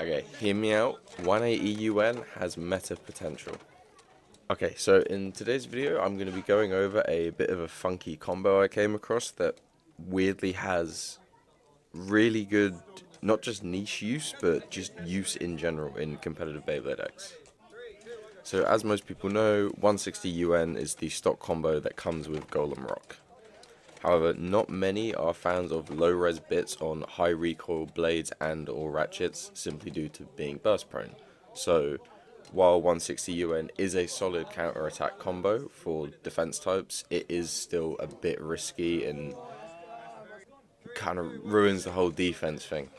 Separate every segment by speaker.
Speaker 1: Okay, hear me out. 180 UN has meta potential. Okay, so in today's video, I'm going to be going over a bit of a funky combo I came across that weirdly has really good, not just niche use, but just use in general in competitive Beyblade X. So as most people know, 160 UN is the stock combo that comes with Golem Rock. However, not many are fans of low-res bits on high recoil blades and or ratchets simply due to being burst prone. So, while 160 UN is a solid counter-attack combo for defense types, it is still a bit risky and kind of ruins the whole defense thing,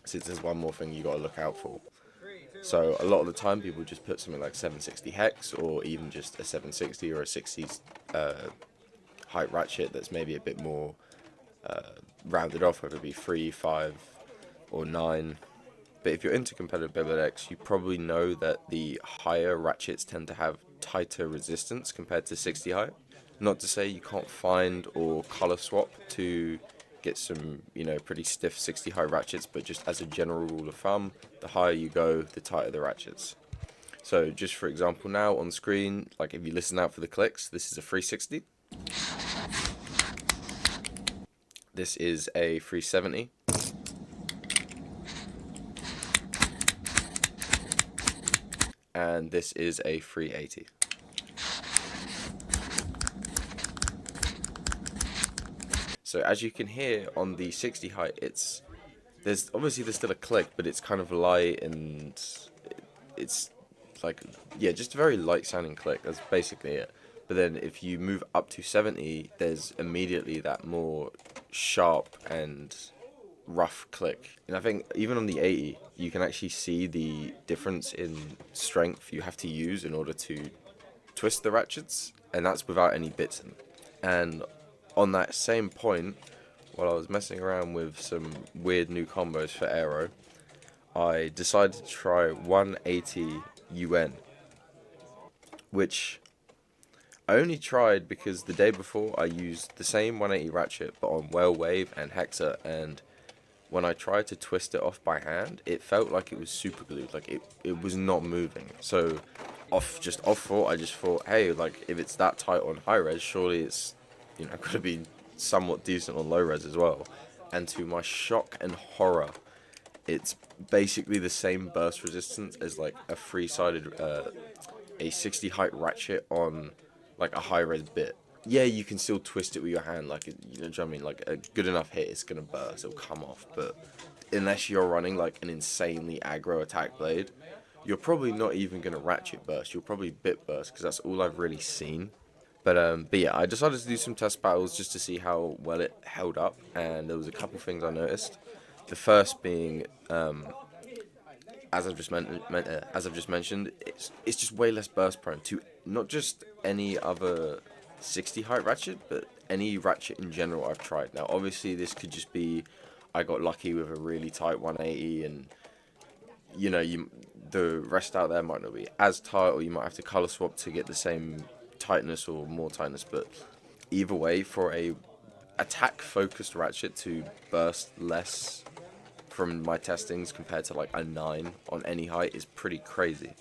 Speaker 1: since there's one more thing you got to look out for. So a lot of the time people just put something like 760 hex or even just a 760 or a 60s height ratchet that's maybe a bit more rounded off, whether it be 3, 5 or 9. But if you're into competitive Beyblade X, you probably know that the higher ratchets tend to have tighter resistance compared to 60 height. Not to say you can't find or color swap to get some, pretty stiff 60 height ratchets, but just as a general rule of thumb, the higher you go, the tighter the ratchets. So just for example now on screen, like if you listen out for the clicks, this is a 360. This is a 370. And this is a 380. So as you can hear on the 60 height, there's still a click, but it's kind of light and it's like, yeah, just a very light sounding click. That's basically it. But then if you move up to 70, there's immediately that more sharp and rough click. And I think even on the 80, you can actually see the difference in strength you have to use in order to twist the ratchets, and that's without any bits in. And on that same point, while I was messing around with some weird new combos for Aero, I decided to try 180 UN, which I only tried because the day before I used the same 180 ratchet but on Whale Wave and Hexa, and when I tried to twist it off by hand, it felt like it was super glued, like it was not moving. So off thought, I just thought, hey, like if it's that tight on high res, surely it's gonna be somewhat decent on low res as well. And to my shock and horror, it's basically the same burst resistance as like a three-sided a 60 height ratchet on like a high res bit. Yeah, you can still twist it with your hand, like what I mean, like a good enough hit, it's gonna burst, it'll come off. But unless you're running like an insanely aggro attack blade, you're probably not even gonna ratchet burst. You'll probably bit burst because that's all I've really seen. But yeah, I decided to do some test battles just to see how well it held up, and there was a couple things I noticed. The first being, as I've just mentioned, it's just way less burst prone to not just any other 60 height ratchet, but any ratchet in general I've tried. Now, obviously, this could just be I got lucky with a really tight 180, and the rest out there might not be as tight, or you might have to color swap to get the same tightness or more tightness. But either way, for a attack focused ratchet to burst less from my testings compared to like a 9 on any height is pretty crazy.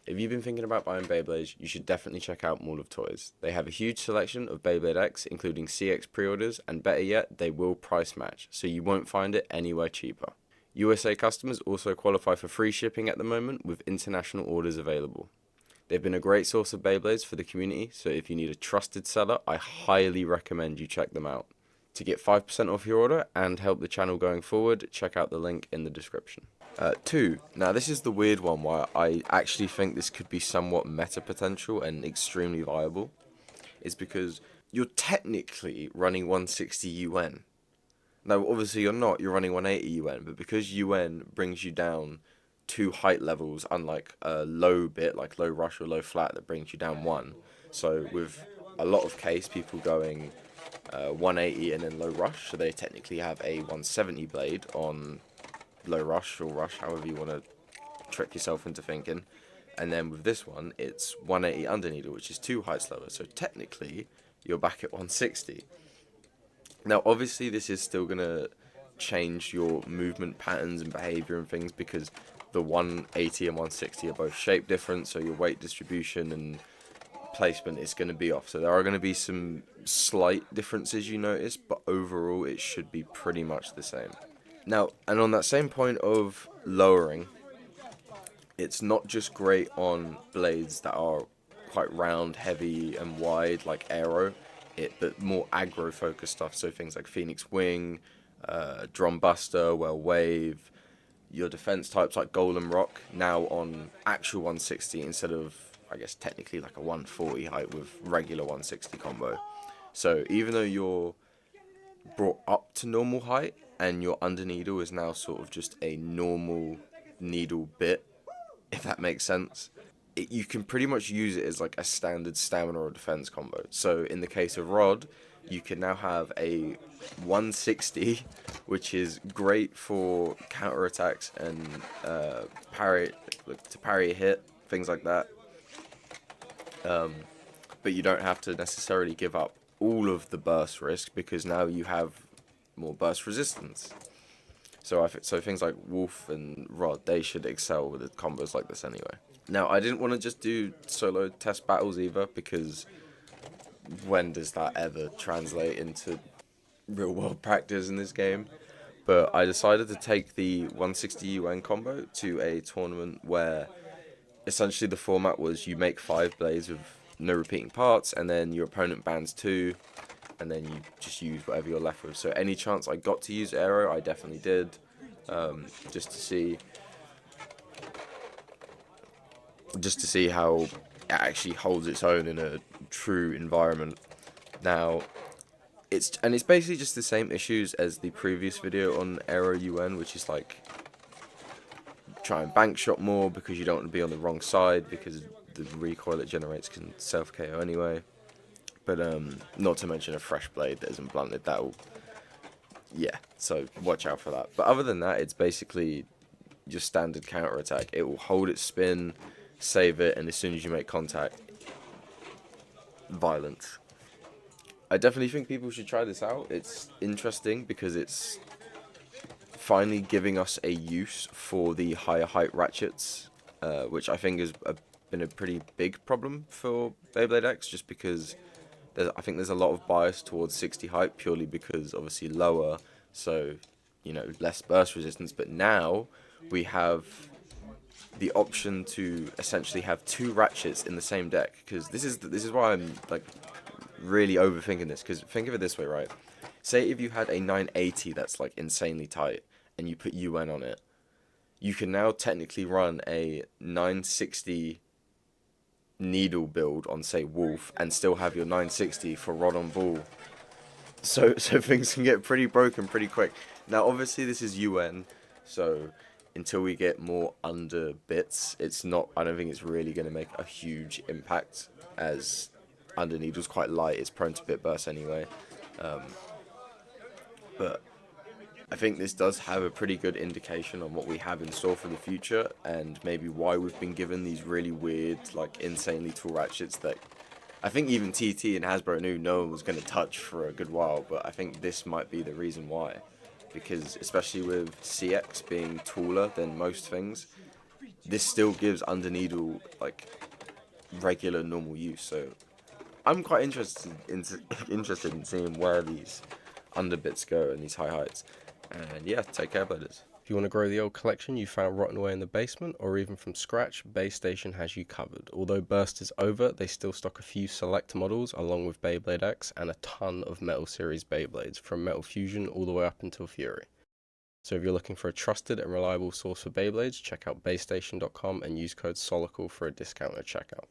Speaker 1: If you've been thinking about buying Beyblades, you should definitely check out Mall of Toys. They have a huge selection of Beyblade X, including CX pre-orders, and better yet, they will price match, so you won't find it anywhere cheaper. USA customers also qualify for free shipping at the moment, with international orders available. They've been a great source of Beyblades for the community, so if you need a trusted seller, I highly recommend you check them out. To get 5% off your order and help the channel going forward, check out the link in the description. 2. Now this is the weird one why I actually think this could be somewhat meta potential and extremely viable. Is because you're technically running 160 UN. Now obviously you're not, you're running 180 UN, but because UN brings you down 2 height levels, unlike a low bit like low rush or low flat that brings you down 1. So with a lot of case people going 180 and then low rush, so they technically have a 170 blade on low rush or rush, however you want to trick yourself into thinking. And then with this one, it's 180 under needle, which is 2 heights lower, so technically you're back at 160. Now obviously this is still going to change your movement patterns and behavior and things, because the 180 and 160 are both shape different, so your weight distribution and placement is going to be off. So there are going to be some slight differences you notice, but overall it should be pretty much the same. Now, and on that same point of lowering, it's not just great on blades that are quite round, heavy, and wide, like Aero, but more aggro focused stuff. So things like Phoenix Wing, Drum Buster, Well Wave, your defense types like Golem Rock, now on actual 160 instead of, I guess, technically like a 140 height with regular 160 combo. So even though you're brought up to normal height and your under needle is now sort of just a normal needle bit, if that makes sense, you can pretty much use it as like a standard stamina or defense combo. So in the case of Rod, you can now have a 160, which is great for counter attacks and parry a hit, things like that. But you don't have to necessarily give up all of the burst risk, because now you have more burst resistance. So things like Wolf and Rod, they should excel with combos like this anyway. Now, I didn't want to just do solo test battles either, because when does that ever translate into real world practice in this game? But I decided to take the 160 UN combo to a tournament where essentially the format was you make 5 blades with no repeating parts, and then your opponent bans 2, and then you just use whatever you're left with. So any chance I got to use Aero, I definitely did, just to see how it actually holds its own in a true environment. Now, it's basically just the same issues as the previous video on Aero UN, which is like try and bank shot more because you don't want to be on the wrong side, because the recoil it generates can self KO anyway. But not to mention a fresh blade that isn't blunted, so watch out for that. But other than that, it's basically your standard counter attack. It will hold its spin, save it, and as soon as you make contact, violence. I definitely think people should try this out. It's interesting because it's finally giving us a use for the higher height ratchets, which I think has been a pretty big problem for Beyblade X, just because I think there's a lot of bias towards 60 height purely because obviously lower, so less burst resistance. But now we have the option to essentially have 2 ratchets in the same deck, because this is why I'm like really overthinking this. Because think of it this way, right? Say if you had a 980 that's like insanely tight and you put UN on it, you can now technically run a 960 needle build on, say, Wolf, and still have your 960 for Rod on Ball. So things can get pretty broken pretty quick. Now, obviously, this is UN, so until we get more under bits, I don't think it's really going to make a huge impact, as under needle's quite light. It's prone to bit burst anyway. But I think this does have a pretty good indication on what we have in store for the future, and maybe why we've been given these really weird, like insanely tall ratchets that I think even TT and Hasbro knew no one was going to touch for a good while. But I think this might be the reason why, because especially with CX being taller than most things, this still gives under needle like regular normal use. So I'm quite interested in seeing where these under bits go and these high heights. And yeah, take care, Bladers. If you want to grow the old collection you found rotting away in the basement, or even from scratch, Base Station has you covered. Although Burst is over, they still stock a few select models, along with Beyblade X, and a ton of Metal Series Beyblades, from Metal Fusion all the way up until Fury. So if you're looking for a trusted and reliable source for Beyblades, check out basstation.com and use code SOLICAL for a discount at checkout.